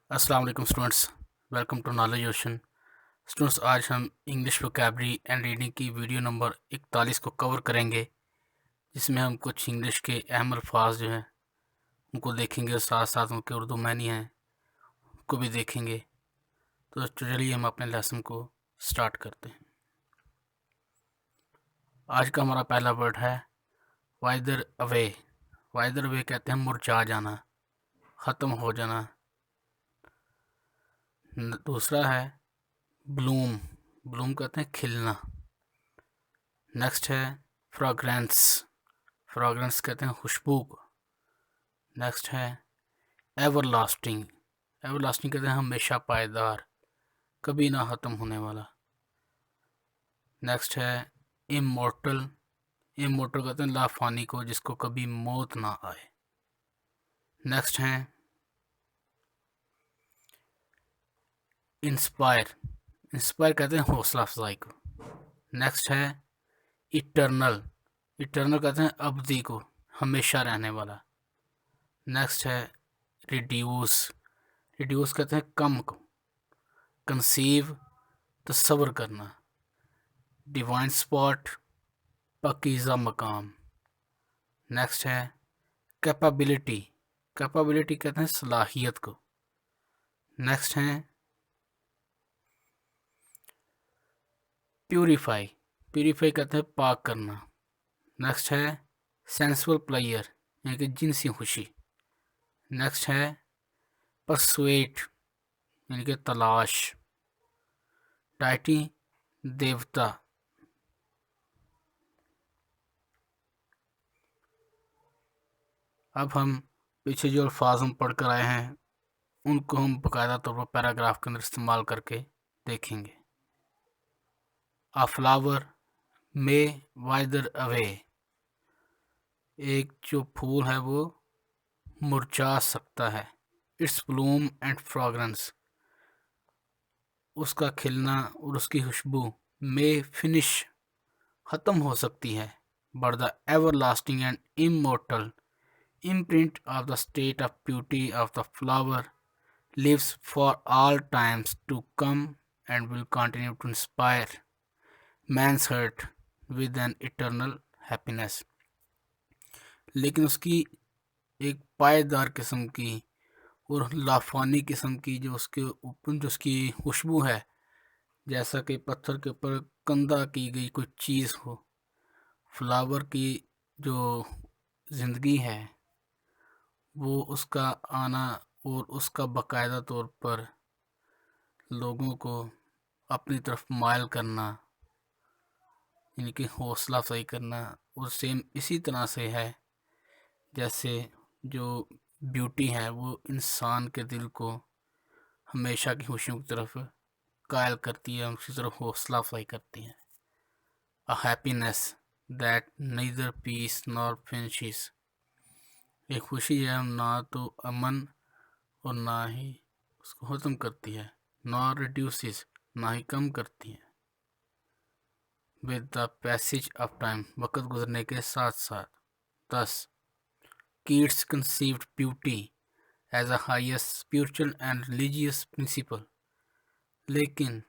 السلام علیکم students, welcome to knowledge ocean. Students, آج ہم انگلش ووکیبلری اینڈ ریڈنگ کی ویڈیو نمبر 41 کو کور کریں گے، جس میں ہم کچھ انگلش کے اہم الفاظ جو ہیں ان کو دیکھیں گے اور ساتھ ساتھ ان کے اردو معنی ہیں ان کو بھی دیکھیں گے۔ تو چلیے ہم اپنے لیسن کو سٹارٹ کرتے ہیں۔ آج کا ہمارا پہلا ورڈ ہے وائدر اوے۔ وائدر اوے کہتے ہیں مرجھا جانا، ختم ہو جانا۔ دوسرا ہے بلوم۔ بلوم کہتے ہیں کھلنا۔ نیکسٹ ہے فراگرینس۔ فراگرینس کہتے ہیں خوشبو کو۔ نیکسٹ ہے ایور لاسٹنگ۔ ایور لاسٹنگ کہتے ہیں ہمیشہ پائیدار، کبھی نہ ختم ہونے والا۔ نیکسٹ ہے امورٹل۔ امورٹل کہتے ہیں لافانی کو، جس کو کبھی موت نہ آئے۔ نیکسٹ ہے انسپائر۔ انسپائر کہتے ہیں حوصلہ افزائی کو۔ نیکسٹ ہے ایٹرنل۔ ایٹرنل کہتے ہیں ابدی کو، ہمیشہ رہنے والا۔ نیکسٹ ہے ریڈیوس۔ ریڈیوس کہتے ہیں کم کو۔ کنسیو، تصور کرنا۔ ڈیوائن سپاٹ، پاکیزہ مقام۔ نیکسٹ ہے کیپابلٹی۔ کیپابلٹی کہتے ہیں صلاحیت کو۔ نیکسٹ ہے پیوریفائی۔ پیوریفائی کہتے ہیں پاک کرنا۔ نیکسٹ ہے سینسول پلیئر، یعنی کہ جنسی خوشی۔ نیکسٹ ہے پرسویٹ، یعنی کہ تلاش۔ ڈائٹی، دیوتا۔ اب ہم پیچھے جو الفاظ ہم پڑھ کر آئے ہیں ان کو ہم باقاعدہ طور پر پیراگراف کے اندر استعمال کر کے دیکھیں گے۔ A flower may wither away۔ ایک جو پھول ہے وہ مرجھا سکتا ہے۔ Its bloom and fragrance، اس کا کھلنا اور اس کی خوشبو may finish، ختم ہو سکتی ہے۔ But the everlasting and immortal imprint of the state of beauty of the flower lives for all times to come and will continue to inspire man's heart with an eternal happiness۔ لیکن اس کی ایک پائیدار قسم کی اور لافانی قسم کی جو اس کے اوپر جو اس کی خوشبو ہے، جیسا کہ پتھر کے اوپر کندہ کی گئی کوئی چیز ہو۔ فلاور کی جو زندگی ہے وہ اس کا آنا اور اس کا باقاعدہ طور پر لوگوں کو اپنی طرف مائل کرنا، یعنی کہ حوصلہ افزائی کرنا، اور سیم اسی طرح سے ہے جیسے جو بیوٹی ہے وہ انسان کے دل کو ہمیشہ کی خوشیوں کی طرف قائل کرتی ہے، اس کی طرف حوصلہ افزائی کرتی ہے۔ A happiness that neither peace nor finishes۔ ایک خوشی ہے نہ تو امن اور نہ ہی اس کو ختم کرتی ہے، nor reduces، نہ ہی کم کرتی ہے۔ with the passage of time، وقت گزرنے کے ساتھ ساتھ۔ thus Keats conceived beauty as a highest spiritual and religious principle۔ لیکن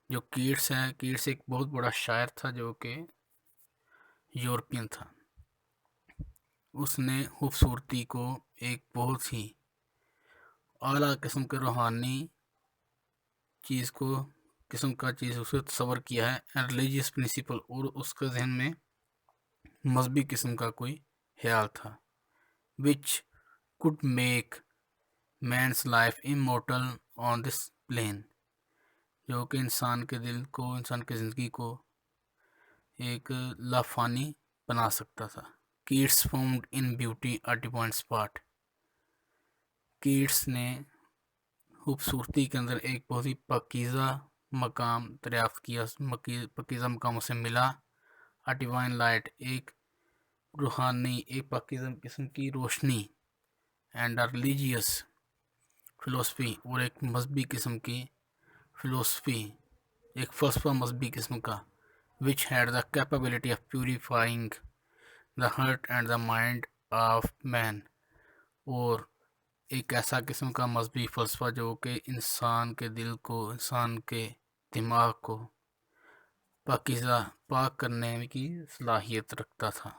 جو کیٹس ہے، کیٹس ایک بہت بڑا شاعر تھا جو کہ یورپین تھا۔ اس نے خوبصورتی کو ایک بہت ہی اعلیٰ قسم کے روحانی چیز کو اسے تصور کیا ہے، ریلیجیس پرنسپل، اور اس کے ذہن میں مذہبی قسم کا کوئی خیال تھا۔ which could make man's life immortal on this plane، جو کہ انسان کے دل کو، انسان کی زندگی کو ایک لافانی بنا سکتا تھا۔ Keats found in beauty a divine spot۔ Keats نے خوبصورتی کے اندر ایک بہت ہی پاکیزہ مقام دریافت کیا، پاکیزہ مقام اسے ملا۔ A divine light، ایک روحانی، ایک پاکیزہ قسم کی روشنی۔ And a religious philosophy، اور ایک مذہبی قسم کی فلسفی، ایک فلسفہ مذہبی قسم کا۔ which had the capability of purifying the heart and the mind of man، اور ایک ایسا قسم کا مذہبی فلسفہ جو کہ انسان کے دل کو، انسان کے دماغ کو پاکیزہ پاک کرنے کی صلاحیت رکھتا تھا۔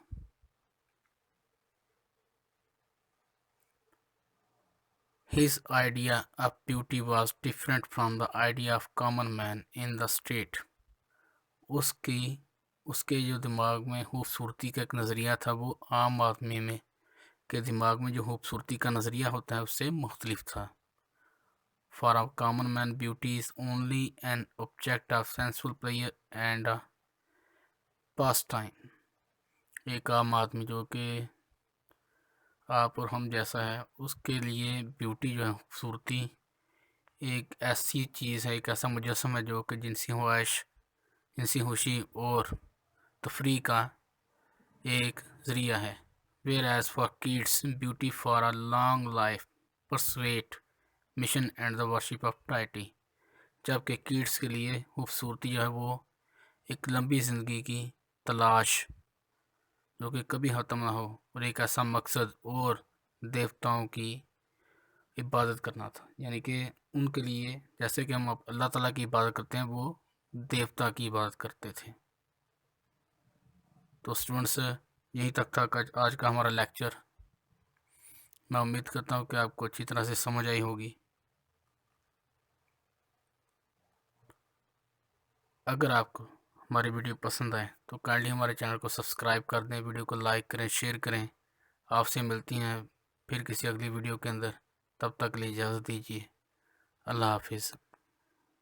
His idea of beauty was different from the idea of common man in the state. اس کے جو دماغ میں خوبصورتی کا ایک نظریہ تھا وہ عام آدمی میں کے دماغ میں جو خوبصورتی کا نظریہ ہوتا ہے اس سے مختلف تھا۔ For a common man, beauty is only an object of sensual pleasure and a pastime. ایک عام آدمی جو کہ آپ اور ہم جیسا ہے، اس کے لیے بیوٹی جو ہے، خوبصورتی ایک ایسی چیز ہے، ایک ایسا مجسم ہے جو کہ جنسی خواہش، جنسی خوشی اور تفریح کا ایک ذریعہ ہے۔ Whereas for kids, beauty for a long life, pursuit, mission and the worship of deity. جبکہ کیڈس کے لیے خوبصورتی جو ہے وہ ایک لمبی زندگی کی تلاش جو کہ کبھی ختم نہ ہو، اور ایک ایسا مقصد اور دیوتاؤں کی عبادت کرنا تھا۔ یعنی کہ ان کے لیے جیسے کہ ہم اللہ تعالیٰ کی عبادت کرتے ہیں، وہ دیوتا کی عبادت کرتے تھے۔ تو اسٹوڈنٹس، یہیں تک تھا آج کا ہمارا لیکچر۔ میں امید کرتا ہوں کہ آپ کو اچھی طرح سے سمجھ آئی ہوگی۔ اگر آپ کو ہماری ویڈیو پسند آئے تو کائنڈلی ہمارے چینل کو سبسکرائب کر دیں، ویڈیو کو لائک کریں، شیئر کریں۔ آپ سے ملتی ہیں پھر کسی اگلی ویڈیو کے اندر، تب تک کے لیے اجازت دیجیے۔ اللہ حافظ۔